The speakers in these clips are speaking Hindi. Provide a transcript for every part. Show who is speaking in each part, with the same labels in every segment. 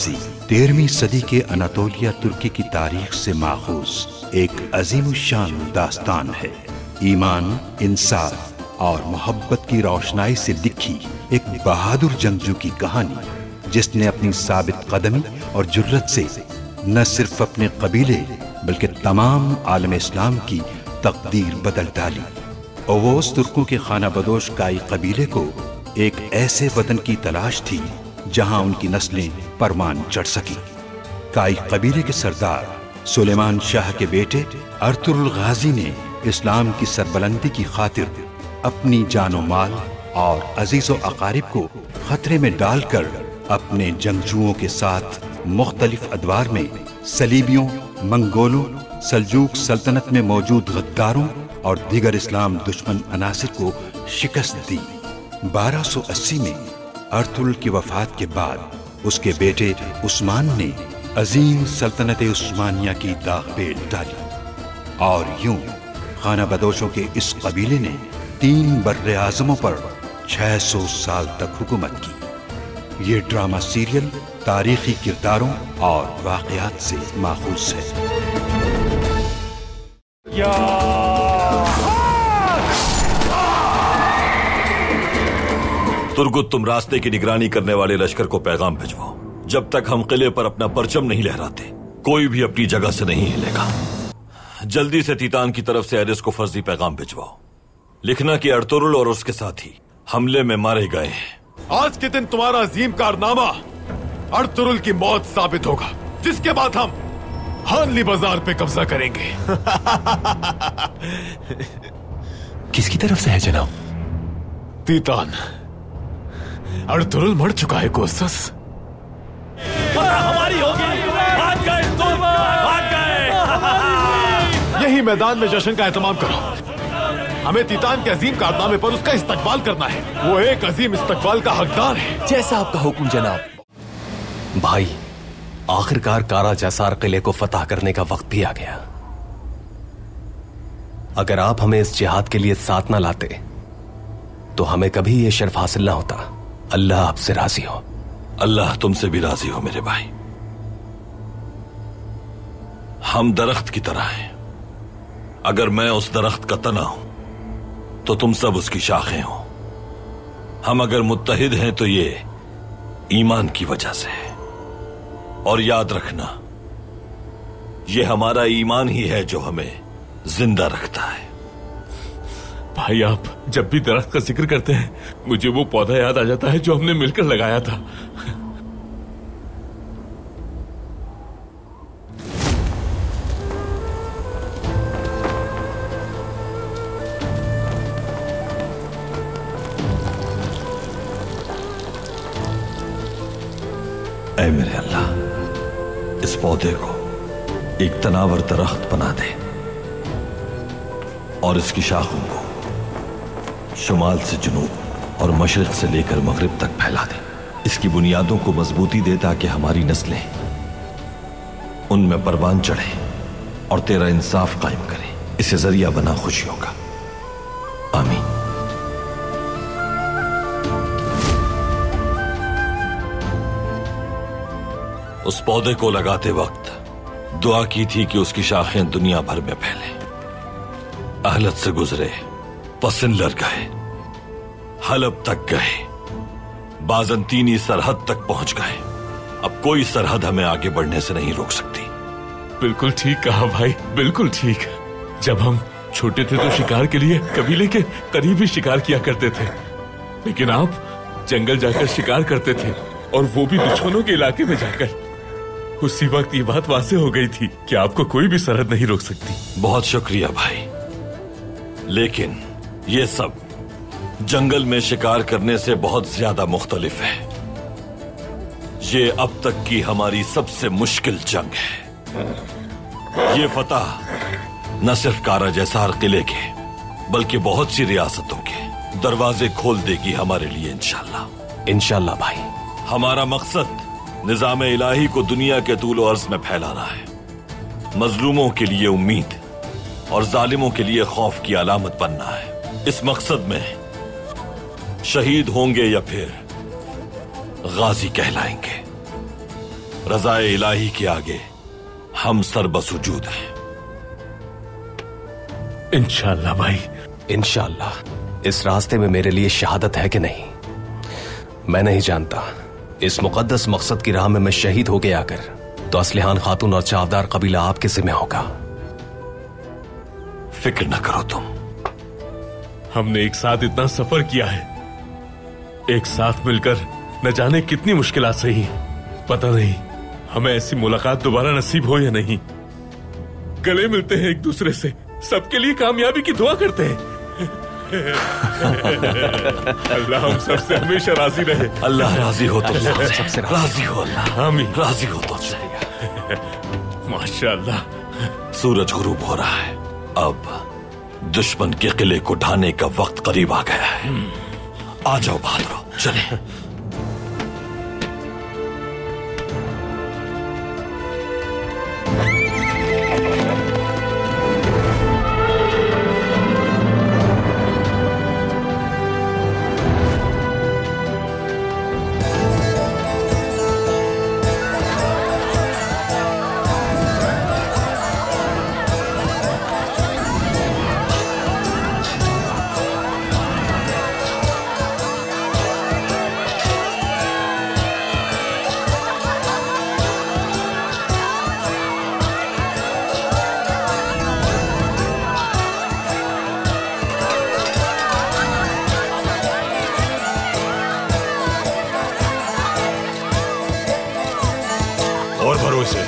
Speaker 1: गाजी 13वीं सदी के अनातोलिया तुर्की की तारीख से माखूज एक अजीमुशान दास्तान है। ईमान, इंसाफ और मोहब्बत की रोशनाई से लिखी एक बहादुर जंगजू की कहानी, जिसने अपनी साबित कदमी और जुर्रत से न सिर्फ अपने कबीले बल्कि तमाम आलम इस्लाम की तकदीर बदल डाली। ओवोस तुर्कों के खाना बदोश काई कबीले को एक ऐसे वतन की तलाश थी जहां उनकी नस्लें परवान चढ़ सकी। काई कबीले के सरदार सुलेमान शाह के बेटे अर्तुरुल गाजी ने इस्लाम की सरबलंदी की खातिर अपनी जानो माल और अजीजो अकारिब को खतरे में डालकर अपने जंगजुओं के साथ मुख्तलिफ अदवार में सलीबियों, मंगोलों, सल्जूक सल्तनत में मौजूद गद्दारों और दीगर इस्लाम दुश्मन अनासिर को शिकस्त दी। 1280 में अर्तुरुल की वफात के बाद उसके बेटे उस्मान ने अजीम सल्तनत उस्मानिया की दाग पे डाली और यूं खाना बदोशों के इस कबीले ने 3 बर्रे आज़मों पर 600 साल तक हुकूमत की। ये ड्रामा सीरियल तारीखी किरदारों और वाक़यात से माखूज है।
Speaker 2: तुर्गुत, तुम रास्ते की निगरानी करने वाले लश्कर को पैगाम भिजवाओ। जब तक हम किले पर अपना परचम नहीं लहराते, कोई भी अपनी जगह से नहीं हिलेगा। जल्दी से तीतान की तरफ से एरिस को फर्जी पैगाम भिजवाओ। लिखना कि अर्तुरुल और उसके साथी हमले में मारे गए हैं।
Speaker 3: आज के दिन तुम्हारा अजीम कारनामा अर्तुरुल की मौत साबित होगा, जिसके बाद हम हानली बाजार पे कब्जा करेंगे।
Speaker 4: किसकी तरफ से है जनाब?
Speaker 3: तीतान। अर्तुरुल मर चुका है कोसस।
Speaker 5: हमारी होगी। भाग गए तुम, भाग गए।
Speaker 3: यही मैदान में जश्न का एहतमाम करो। हमें तीतान के अजीम कारनामे पर उसका इस्तकबाल करना है। वो एक अजीम इस्तकबाल का हकदार है।
Speaker 4: जैसा आपका हुक्म जनाब। भाई, आखिरकार कारा जैसार किले को फतह करने का वक्त भी आ गया। अगर आप हमें इस जिहाद के लिए साथ ना लाते तो हमें कभी यह शर्फ हासिल ना होता। अल्लाह आपसे राजी हो।
Speaker 2: अल्लाह तुमसे भी राजी हो मेरे भाई। हम दरख्त की तरह हैं। अगर मैं उस दरख्त का तना हूं तो तुम सब उसकी शाखें हो। हम अगर मुत्तहिद हैं तो ये ईमान की वजह से है। और याद रखना, ये हमारा ईमान ही है जो हमें जिंदा रखता है।
Speaker 5: भाई, आप जब भी दरख्त का जिक्र करते हैं, मुझे वो पौधा याद आ जाता है जो हमने मिलकर लगाया था।
Speaker 2: ऐ मेरे अल्लाह, इस पौधे को एक तनावर दरख्त बना दे और इसकी शाखों को शुमाल से जुनूब और मशरिक से लेकर मगरिब तक फैला दे। इसकी बुनियादों को मजबूती दे ताकि हमारी नस्लें उनमें परवान चढ़े और तेरा इंसाफ कायम करे। इसे जरिया बना खुशियों का। आमीन। उस पौधे को लगाते वक्त दुआ की थी कि उसकी शाखें दुनिया भर में फैले। अहलत से गुजरे, पसिनलर गए, हलब तक गए, बाजंतीनी सरहद तक पहुंच गए। अब कोई सरहद हमें आगे बढ़ने से नहीं रोक सकती।
Speaker 5: बिल्कुल ठीक कहा भाई, बिल्कुल ठीक। जब हम छोटे थे तो शिकार के लिए कबीले के करीब ही शिकार किया करते थे, लेकिन आप जंगल जाकर शिकार करते थे, और वो भी दुश्मनों के इलाके में जाकर। उसी वक्त ये बात वाज़ेह हो गई थी कि आपको कोई भी सरहद नहीं रोक सकती।
Speaker 2: बहुत शुक्रिया भाई, लेकिन ये सब जंगल में शिकार करने से बहुत ज्यादा मुख्तलिफ है। ये अब तक की हमारी सबसे मुश्किल जंग है। ये फतह न सिर्फ कारा जैसार किले के बल्कि बहुत सी रियासतों के दरवाजे खोल देगी हमारे लिए, इंशाल्लाह।
Speaker 4: इंशाल्लाह भाई।
Speaker 2: हमारा मकसद निजाम इलाही को दुनिया के तूल और अर्ज में फैलाना है। मजलूमों के लिए उम्मीद और जालिमों के लिए खौफ की अलामत बनना है। इस मकसद में शहीद होंगे या फिर गाजी कहलाएंगे। रज़ाए इलाही के आगे हम सर्बसुजूद हैं।
Speaker 5: इंशाअल्लाह भाई,
Speaker 4: इंशाअल्लाह। इस रास्ते में मेरे लिए शहादत है कि नहीं मैं नहीं जानता। इस मुकद्दस मकसद की राह में मैं शहीद हो गया अगर, तो असलिहान खातून और चावदार कबीला आपके जिम्मे होगा।
Speaker 2: फिक्र न करो तुम।
Speaker 5: हमने एक साथ इतना सफर किया है, एक साथ मिलकर न जाने कितनी मुश्किलात सही। पता नहीं हमें ऐसी मुलाकात दोबारा नसीब हो या नहीं। गले मिलते हैं एक दूसरे से, सबके लिए कामयाबी की दुआ करते हैं। अल्लाह हम सबसे हमेशा राजी रहे।
Speaker 2: अल्लाह राजी हो तुमसे,
Speaker 4: सबसे
Speaker 2: राजी हो अल्लाह,
Speaker 5: आमीन।
Speaker 2: राजी हो तुमसे।
Speaker 5: माशाअल्लाह।
Speaker 2: सूरज गुरूब हो रहा है, अब दुश्मन के किले को ढाने का वक्त करीब आ गया है। आ जाओ बहादुरो, चले।
Speaker 3: और भरोसे।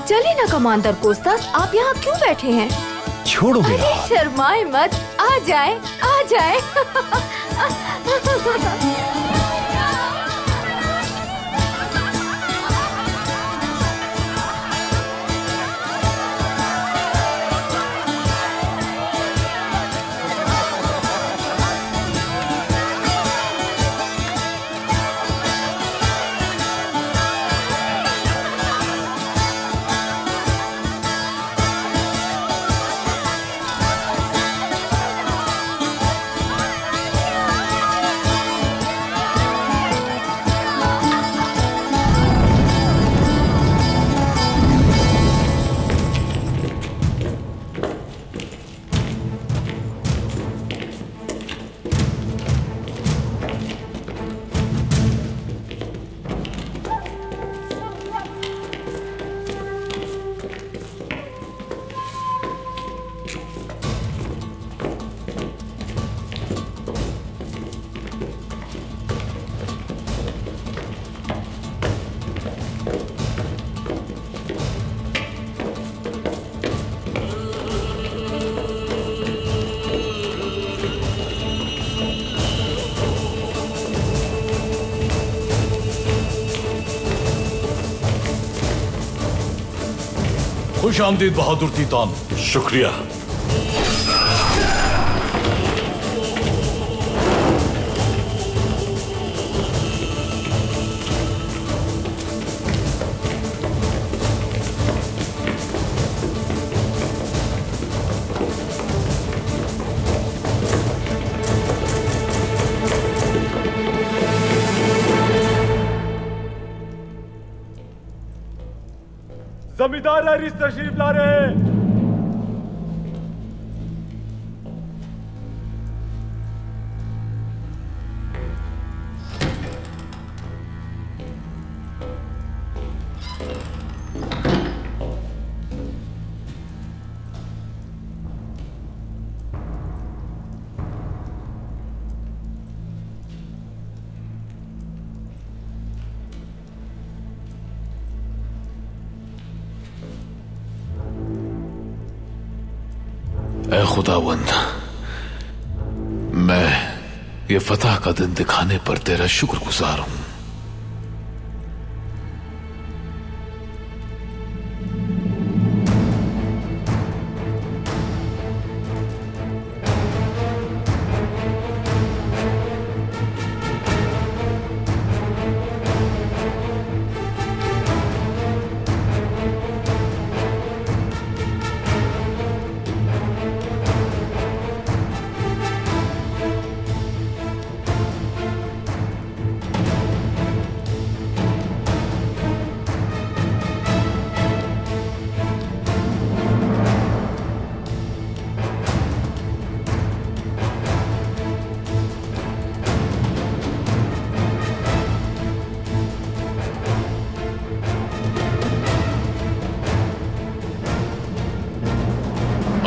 Speaker 6: चलिए ना कमांडर कोस्तास, आप यहाँ क्यों बैठे हैं?
Speaker 1: छोड़ो मेरा
Speaker 6: अरे
Speaker 1: हाथ।
Speaker 6: शर्माए मत, आ जाए आ जाए।
Speaker 3: खुश आमदीद बहादुर तीतान।
Speaker 2: शुक्रिया।
Speaker 3: जमींदार हरीश तशरीफ ला रहे हैं।
Speaker 7: ऐ खुदावंद, मैं ये फतह का दिन दिखाने पर तेरा शुक्रगुजार हूं।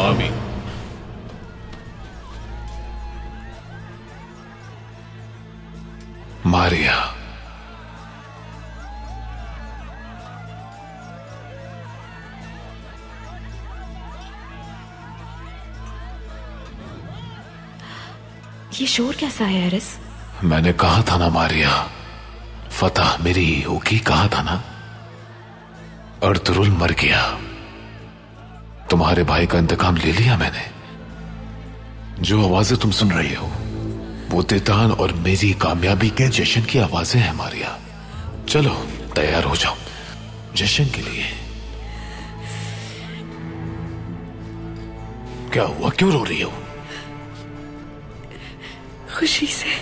Speaker 7: आमीन। मारिया,
Speaker 6: ये शोर कैसा है एरिस?
Speaker 7: मैंने कहा था ना मारिया, फतह मेरी ही होगी, कहा था ना। अर्तुरुल मर गया, तुम्हारे भाई का इंतकाम ले लिया मैंने। जो आवाजें तुम सुन रही हो वो तितान और मेरी कामयाबी के जश्न की आवाजें हैं मारिया। चलो तैयार हो जाओ जश्न के लिए। क्या हुआ, क्यों रो रही हो?
Speaker 8: खुशी से,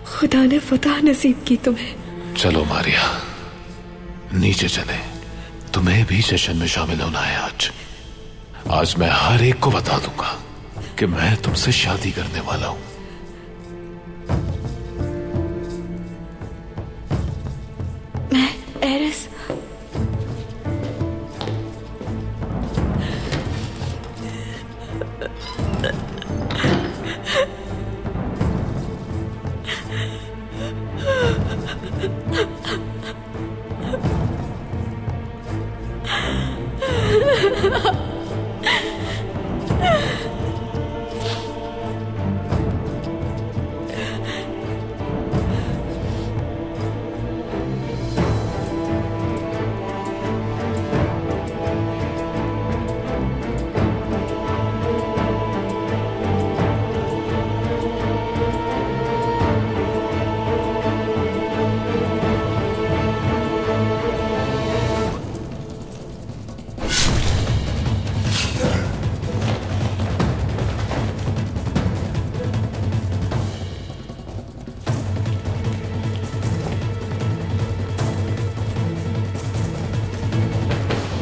Speaker 8: खुदा ने फतह नसीब की तुम्हें।
Speaker 7: चलो मारिया नीचे चले, तुम्हें भी जश्न में शामिल होना है। आज मैं हर एक को बता दूंगा कि मैं तुमसे शादी करने वाला हूं।
Speaker 8: मैं एरिस,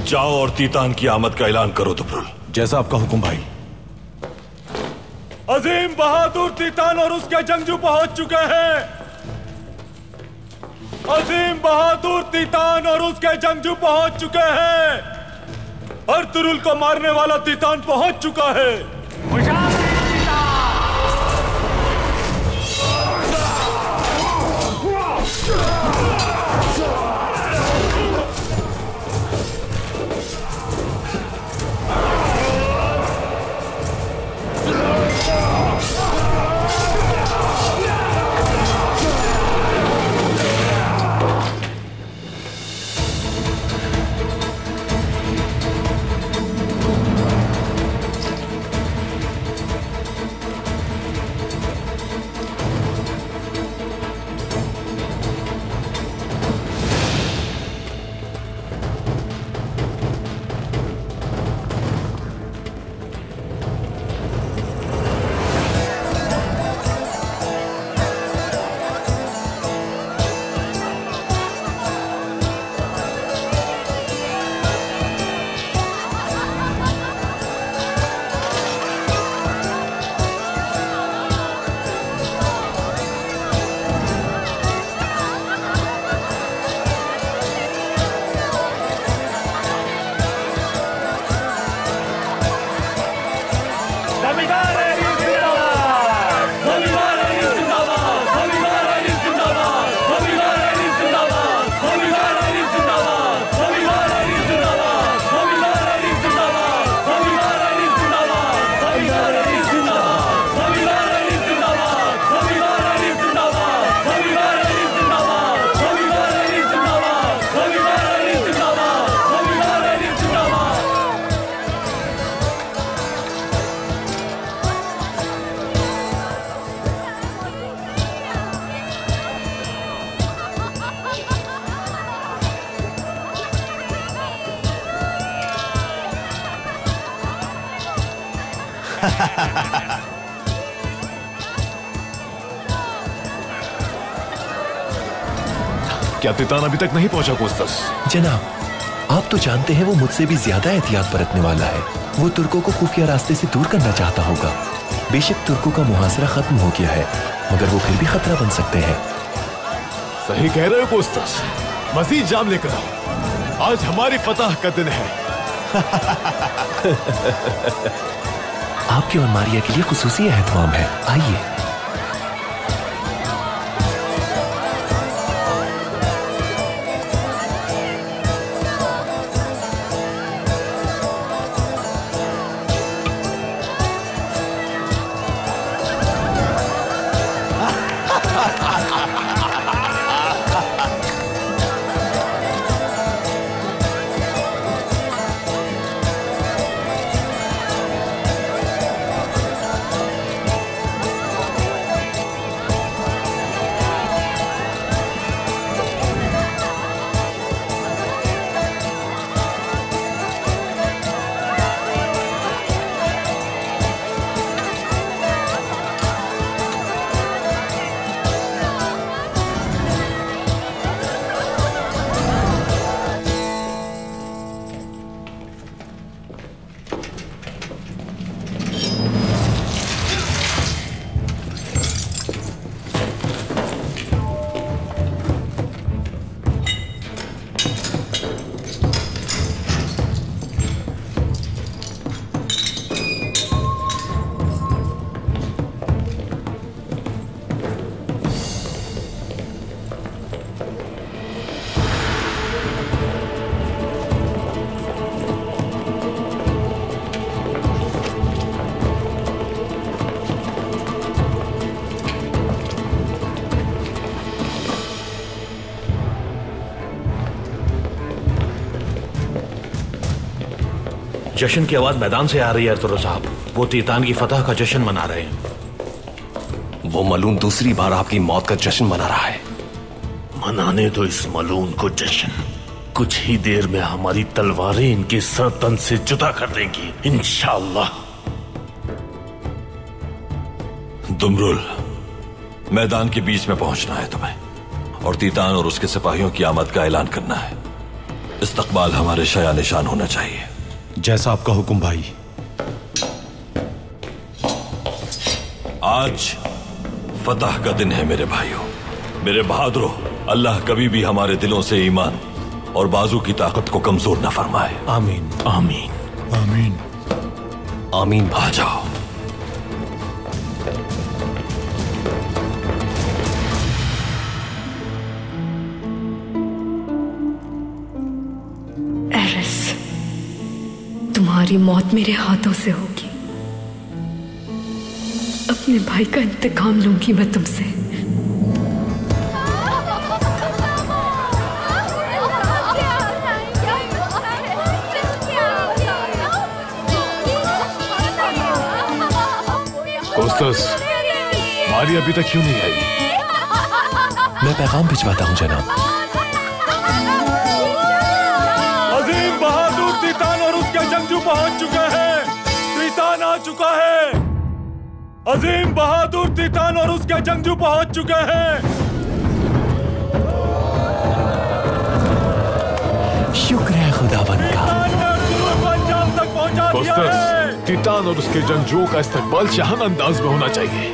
Speaker 2: जाओ और तीतान की आमद का ऐलान करो तुपरुल।
Speaker 3: जैसा आपका हुक्म भाई।
Speaker 2: अजीम बहादुर तीतान और उसके जंगजू पहुंच चुके हैं। अजीम बहादुर तीतान और उसके जंगजू पहुंच चुके हैं। अर्तुरुल को मारने वाला तीतान पहुंच चुका है।
Speaker 7: क्या तितान अभी तक नहीं पहुंचा कोस्टस?
Speaker 9: जनाब, आप तो जानते हैं वो मुझसे भी ज्यादा एहतियात बरतने वाला है। वो तुर्कों को खुफिया रास्ते से दूर करना चाहता होगा। बेशक तुर्कों का मुहासरा खत्म हो गया है, मगर वो फिर भी खतरा बन सकते हैं।
Speaker 3: सही कह रहे हो कोस्टस, मजीद जाम लेकर आओ, आज हमारी फतह का दिन है।
Speaker 9: आपके और मारिया के लिए खुसूसी एहतमाम है, आइए।
Speaker 10: जश्न की आवाज मैदान से आ रही है अर्तुरुल साहब। वो तीतान की फतह का जश्न मना रहे हैं।
Speaker 4: वो मलून दूसरी बार आपकी मौत का जश्न मना रहा है।
Speaker 10: मनाने दो इस मलून को जश्न। कुछ ही देर में हमारी तलवारें इनके सर तन से जुदा कर देंगी इंशाअल्लाह।
Speaker 2: दुमरुल, मैदान के बीच में पहुंचना है तुम्हें और तीतान और उसके सिपाहियों की आमद का ऐलान करना है। इस्तकबाल हमारे शया निशान होना चाहिए।
Speaker 1: जैसा आपका हुक्म भाई।
Speaker 2: आज फतह का दिन है मेरे भाइयों, मेरे बहादुरों। अल्लाह कभी भी हमारे दिलों से ईमान और बाजू की ताकत को कमजोर न फरमाए।
Speaker 10: आमीन आमीन
Speaker 1: आमीन
Speaker 4: आमीन।
Speaker 2: आ जाओ।
Speaker 8: एरिस, तुम्हारी मौत मेरे हाथों से होगी। अपने भाई का इंतकाम लूंगी मैं तुमसे।
Speaker 3: कोस्टस, मारी अभी तक क्यों नहीं आई?
Speaker 9: मैं पैगाम भिजवाता हूँ जनाब।
Speaker 3: अजीम बहादुर तीतान और उसके जंगजू पहुंच चुके हैं। तीतान आ चुका है। अजीम बहादुर तीतान और उसके जंगजू पहुंच चुके हैं।
Speaker 9: शुक्र है खुदावंद का।
Speaker 3: तीतान और उसके जंगजुओं का इस्तकबाल शाहाना अंदाज में होना चाहिए।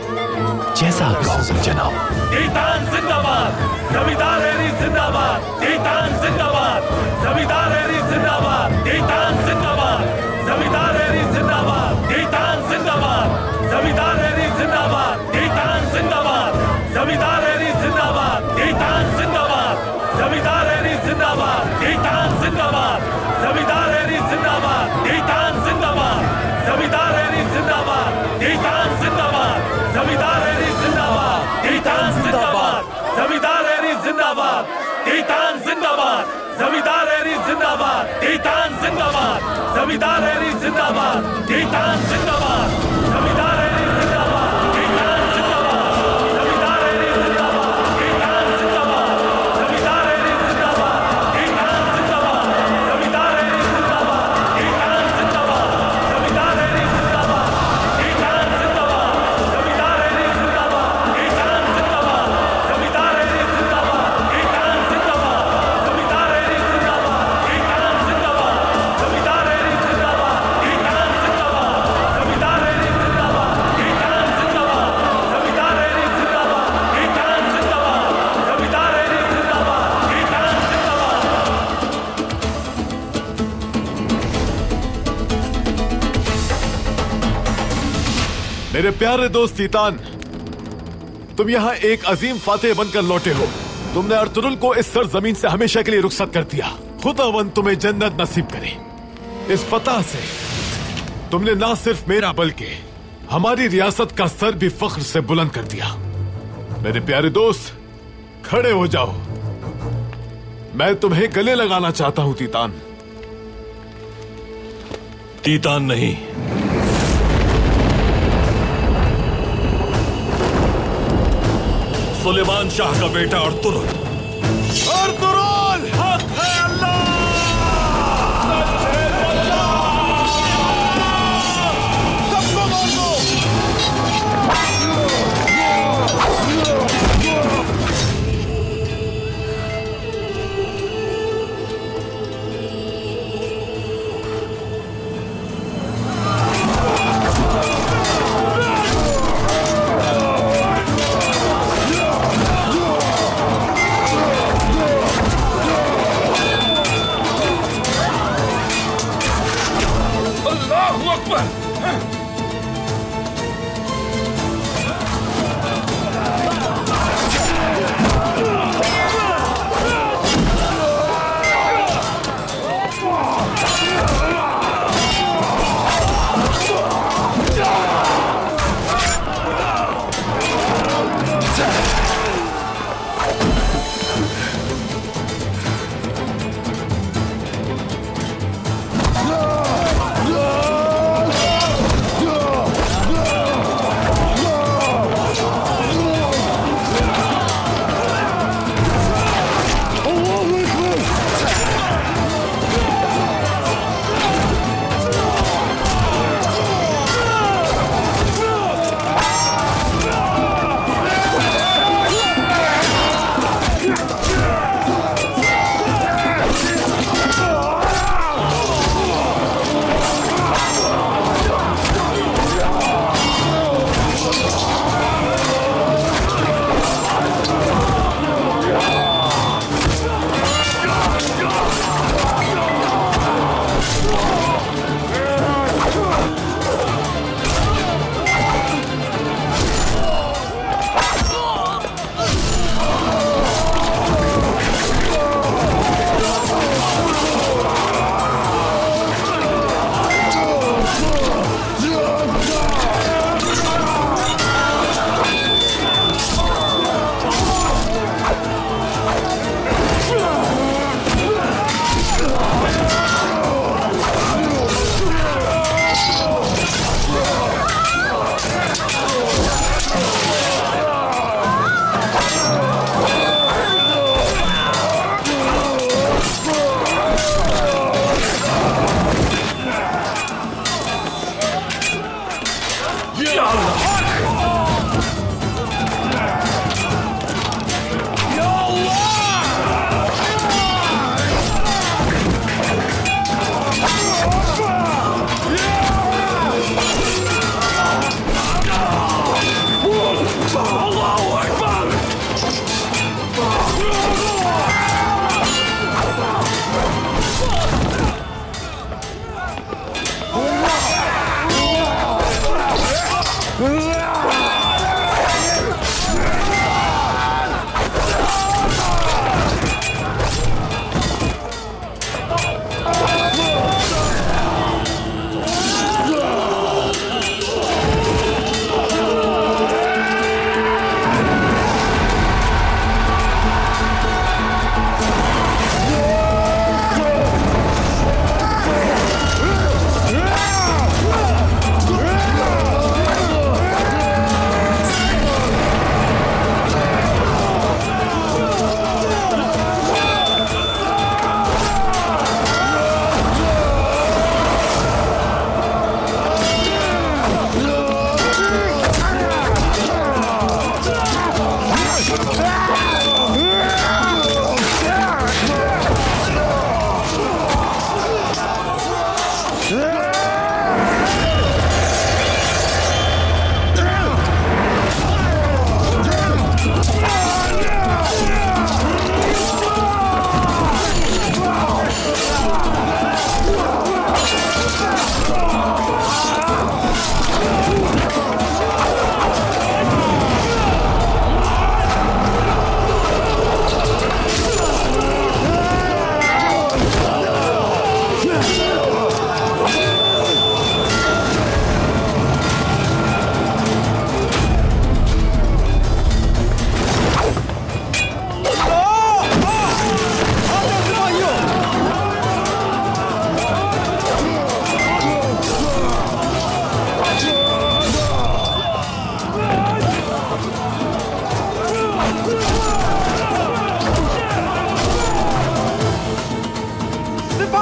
Speaker 9: जैसा आपका हुक्म जनाब।
Speaker 10: तीतान जिंदाबाद, जमींदार एरिस जिंदाबाद। तीतान जिंदाबाद, जमींदार एरिस जिंदाबाद। तीतान जिंदाबाद, जमींदार एरिस जिंदाबाद। तीतान जिंदाबाद, जमींदार एरिस जिंदाबाद। तीतान जिंदाबाद, जमींदार एरिस जिंदाबाद। तीतान जिंदाबाद, जमींदार एरिस जिंदाबाद। तीतान जिंदाबाद, जमींदार एरिस जिंदाबाद। तीतान जिंदाबाद, जमींदार एरिस जिंदाबाद। तीतान जिंदाबाद, जमींदार एरिस जिंदाबाद। तीतान जिंदाबाद, जमींदार एरिस जिंदाबाद। तीतान जिंदाबाद, जमींदार एरिस जिंदाबाद। तीतान जिंदाबाद, जमींदार एरिस जिंदाबाद। तीतान जिंदाबाद, जमींदार एरिस जिंदाबाद। तीतान जिंदाबाद, जमींदार एरिस जिंदाबाद। तीतान जिंदाबाद, जमींदार एरिस जिंदाबाद। तीतान जिंदाबाद, जमींदार एरिस जिंदाबाद। तीतान जिंदाबाद, जमींदार एरिस जिंदाबाद।
Speaker 7: मेरे प्यारे दोस्त तीतान, तुम यहाँ एक अजीम फातेह बनकर लौटे हो। तुमने अर्तुरुल को इस सरजमीन से हमेशा के लिए रुखसत कर दिया। खुदावंद तुम्हें जन्नत नसीब करे। इस फतह से तुमने ना सिर्फ मेरा बल्कि हमारी रियासत का सर भी फख्र से बुलंद कर दिया। मेरे प्यारे दोस्त, खड़े हो जाओ। मैं तुम्हें गले लगाना चाहता हूं तीतान।
Speaker 2: तीतान नहीं, सुलेमान शाह का बेटा अर्तुरुल।
Speaker 7: अर्तुरुल
Speaker 2: हक है अल्लाह।
Speaker 7: सबको मार दो।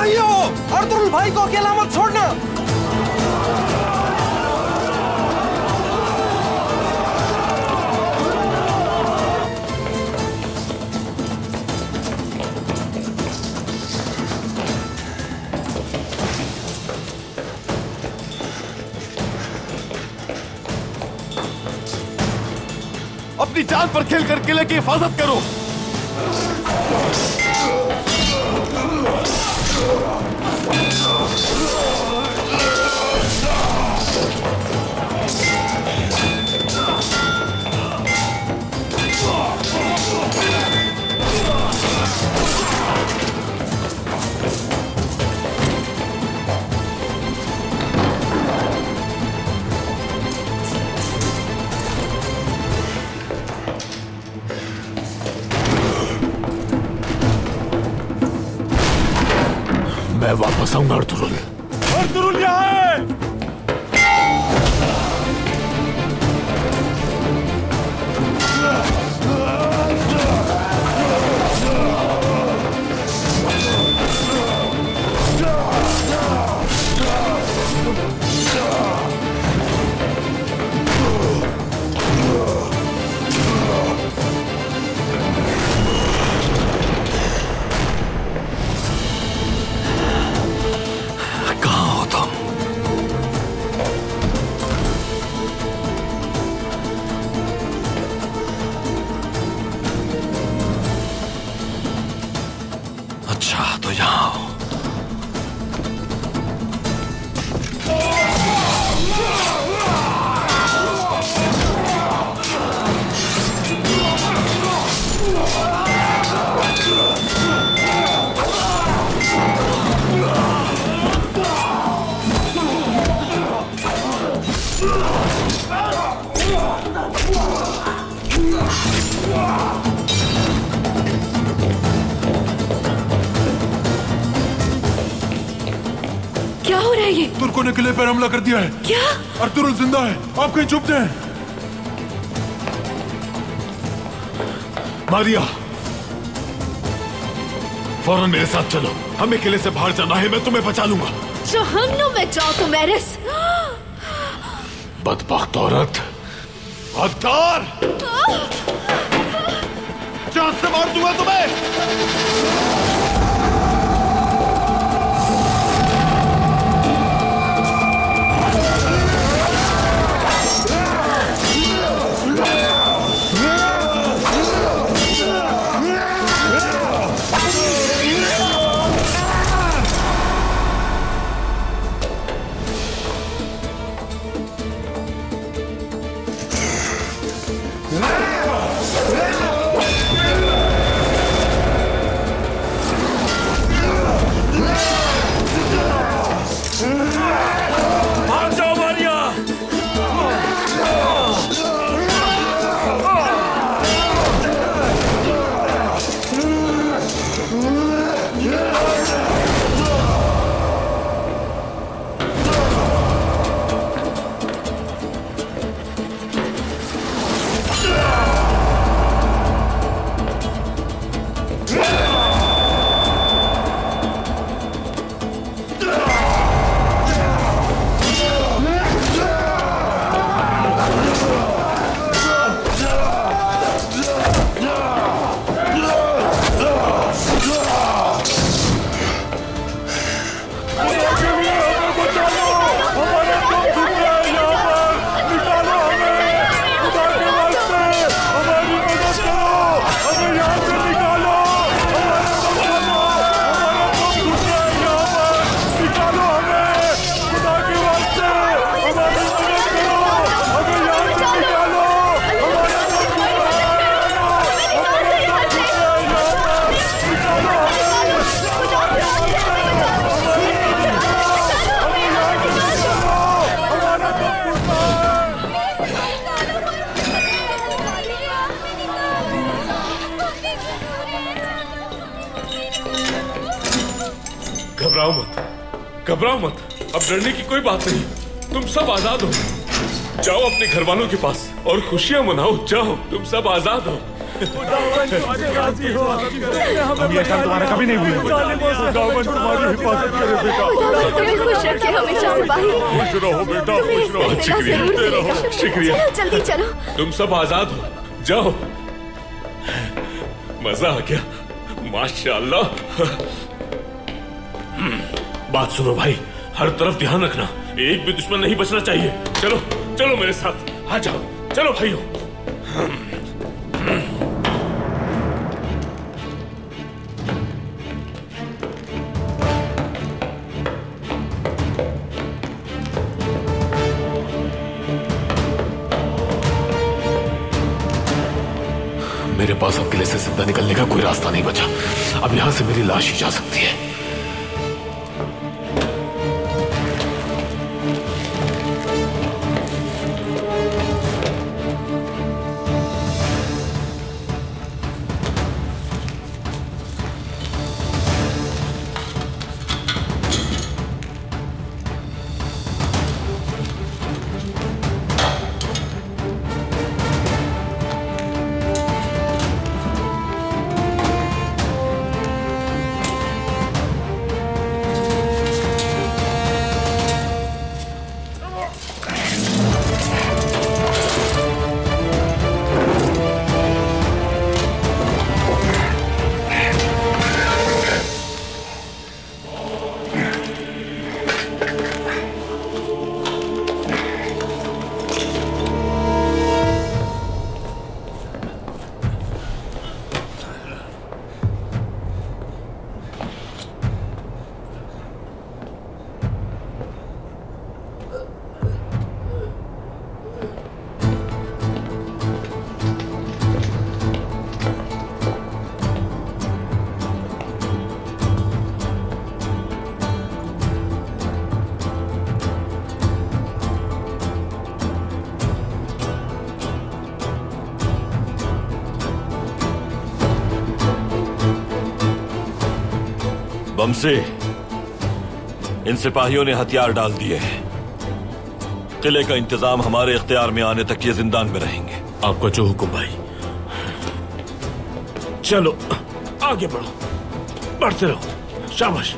Speaker 11: सिपाहियों, अर्तुगरुल भाई को अकेला मत छोड़ना।
Speaker 7: अपनी जान पर खेल कर किले की हिफाजत करो। मैं वापस आऊंगा अर्तुगरुल।
Speaker 3: अर्तुगरुल यहाँ है।
Speaker 12: तुर्कों ने किले पर हमला कर दिया है।
Speaker 6: क्या?
Speaker 12: अर्तुगरुल जिंदा है, आप कहीं छुपते हैं।
Speaker 7: मारिया, फौरन मेरे साथ चलो, हमें किले से बाहर जाना है, मैं तुम्हें बचा लूंगा।
Speaker 6: जहन्नुम में जाओ तुम एरिस।
Speaker 7: बदबख्त औरत, हत्यार, जान से मार दूंगा तुम्हें।
Speaker 5: घबराओ मत, घबराओ मत, अब डरने की कोई बात नहीं। तुम सब आजाद हो, जाओ अपने घर वालों के पास और खुशियां मनाओ। जाओ, तुम सब आजाद हो।
Speaker 3: राजी हो, हम ये काम तुम्हारा कभी नहीं भूलेंगे। खुदावन तुम्हारी हिफाजत करे बेटा।
Speaker 6: तुम्हें खुश रखे हमेशा सिपाही।
Speaker 3: खुश रहो बेटा, खुश रहो।
Speaker 5: शुक्रिया, शुक्रिया।
Speaker 6: जल्दी चलो।
Speaker 5: तुम सब आजाद हो, जाओ। मजा आ गया, माशाअल्लाह। बात सुनो भाई, हर तरफ ध्यान रखना, एक भी दुश्मन नहीं बचना चाहिए। चलो चलो मेरे साथ, आ जाओ, चलो भाइयों।
Speaker 7: मेरे पास अब किले से जिंदा निकलने का कोई रास्ता नहीं बचा। अब यहां से मेरी लाश ही जा सकती है।
Speaker 2: बमसे, इन सिपाहियों ने हथियार डाल दिए हैं। किले का इंतजाम हमारे इख्तियार में आने तक ये जिंदान में रहेंगे।
Speaker 5: आपका जो हुक्म भाई। चलो आगे बढ़ो, बढ़ते रहो। शाबाश।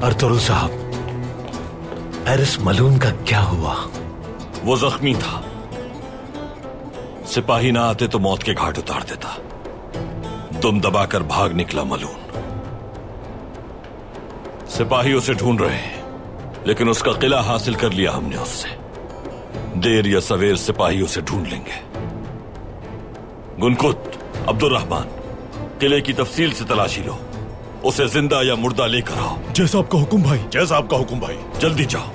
Speaker 2: अर्तुगरुल साहब, एरिस मलून का क्या हुआ? वो जख्मी था। सिपाही ना आते तो मौत के घाट उतार देता। दुम दबाकर भाग निकला मलून। सिपाही उसे ढूंढ रहे हैं, लेकिन उसका किला हासिल कर लिया हमने उससे। देर या सवेर सिपाही उसे ढूंढ लेंगे। गुनकुत, अब्दुर्रहमान, किले की तफसील से तलाशी लो। उसे जिंदा या मुर्दा लेकर आओ।
Speaker 3: जैसा आपका हुक्म भाई। जैसा आपका हुक्म भाई।
Speaker 2: जल्दी जाओ।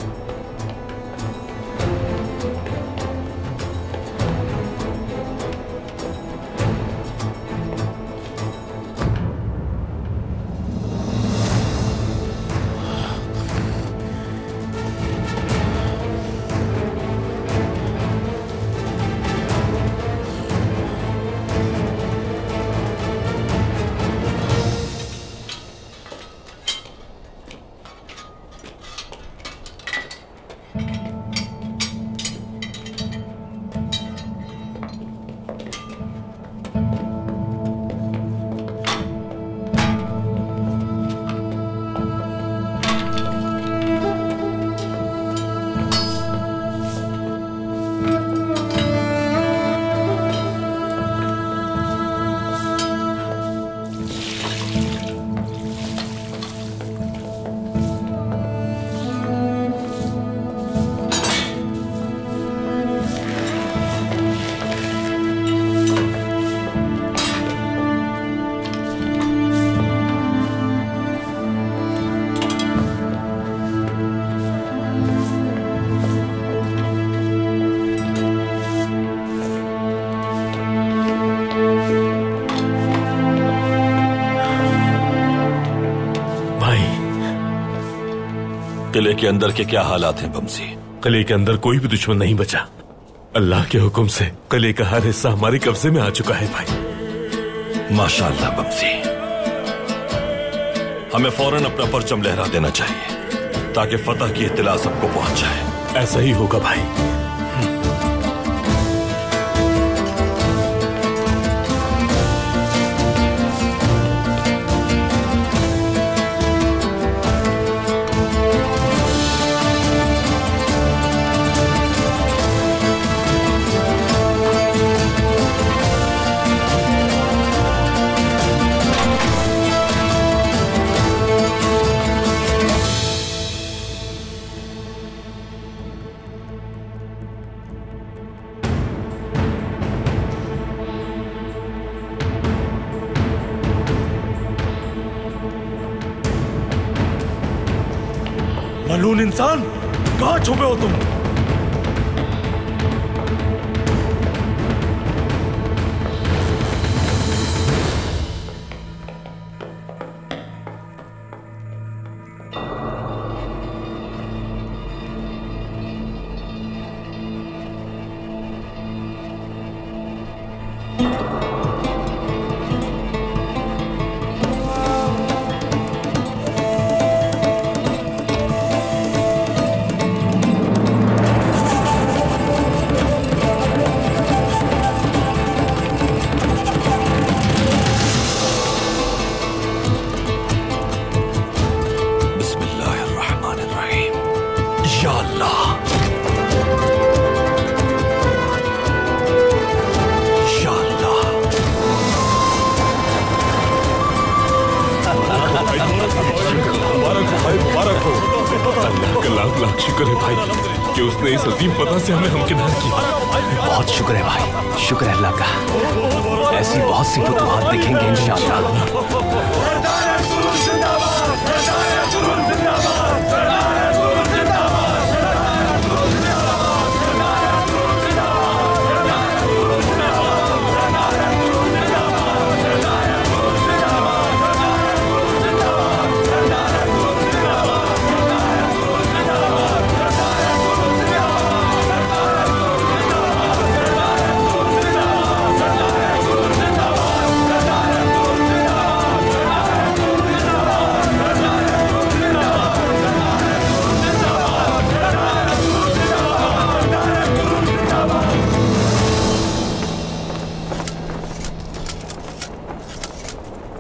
Speaker 2: किले के अंदर के क्या हालात हैं बमसी?
Speaker 5: किले के अंदर कोई भी दुश्मन नहीं बचा। अल्लाह के हुक्म से किले का हर हिस्सा हमारे कब्जे में आ चुका है भाई।
Speaker 2: माशाअल्लाह बब्सी, हमें फौरन अपना परचम लहरा देना चाहिए ताकि फतह की इत्तला सबको पहुंच जाए।
Speaker 5: ऐसा ही होगा भाई।
Speaker 3: मलून इंसान, कहां छुपे हो तुम? लाख शुक्र है भाई कि उसने इस अजीम फतह से हमें हमकिनार किया।
Speaker 4: बहुत शुक्र है भाई, शुक्र है अल्लाह का। ऐसी बहुत सी फतवाहत देखेंगे इंशाअल्लाह।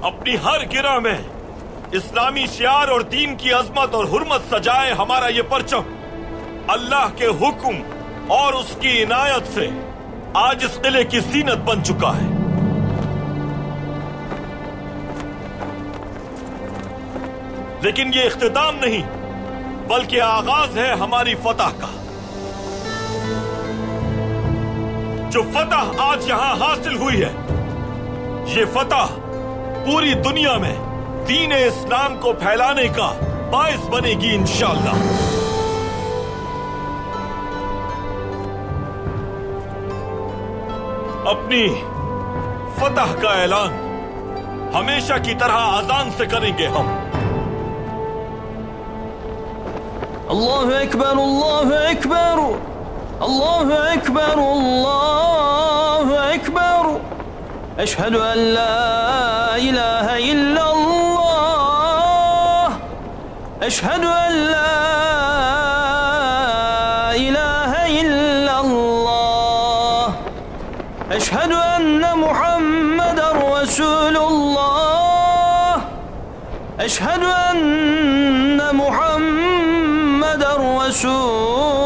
Speaker 2: अपनी हर गिरह में इस्लामी शियार और दीन की अजमत और हुर्मत सजाए हमारा ये परचम अल्लाह के हुक्म और उसकी इनायत से आज इस किले की जीनत बन चुका है। लेकिन ये इख्तिताम नहीं बल्कि आगाज है हमारी फतह का। जो फतह आज यहां हासिल हुई है, ये फतह पूरी दुनिया में दीन इस्लाम को फैलाने का बाइस बनेगी इंशाअल्लाह। अपनी फतह का ऐलान हमेशा की तरह अजान से करेंगे हम।
Speaker 13: अल्लाहु अकबर, अल्लाहु अकबर, अल्लाहु अकबर, अल्लाहु अकबर। अशहदु अन ला इलाहा इल्लल्लाह, अशहदु अन ला इलाहा इल्लल्लाह, अशहदु अन्न मुहम्मदर रसूलुल्लाह, अशहदु अन्न मुहम्मदर रसूलुल्लाह।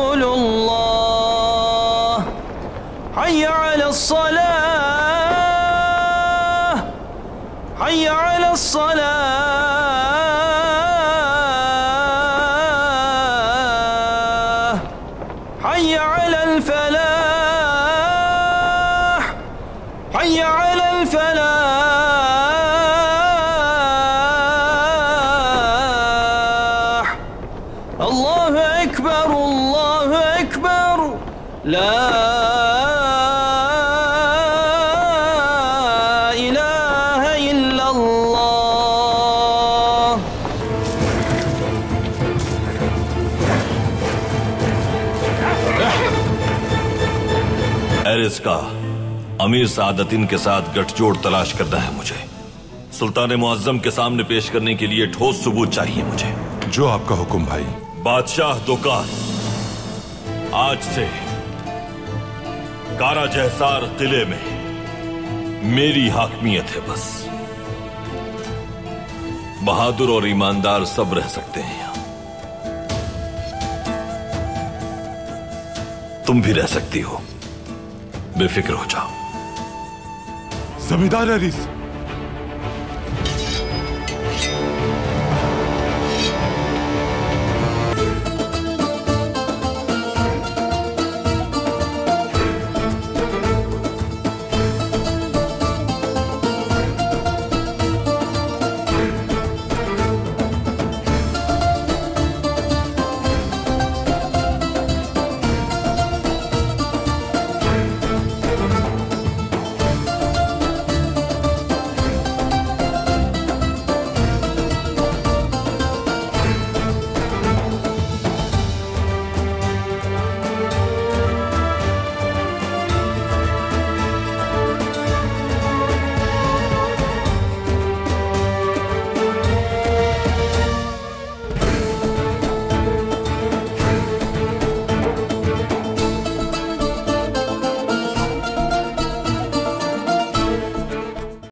Speaker 13: हय्य अलस्सलाह, हय्य अलस्सलाह, हय्य अलल फलाह, हय्य अलल फलाह। अल्लाहु अकबर, अल्लाहु अकबर, ला
Speaker 2: एरिस का अमीर सादतीन के साथ गठजोड़ तलाश करना है मुझे। सुल्तान मुअज्जम के सामने पेश करने के लिए ठोस सबूत चाहिए मुझे।
Speaker 12: जो आपका हुक्म भाई।
Speaker 2: बादशाह दोकास, आज से कारा जहसार किले में मेरी हाकमियत है। बस बहादुर और ईमानदार सब रह सकते हैं यहां। तुम भी रह सकती हो, बेफिक्र हो जाओ।
Speaker 12: जमींदार हैरिस,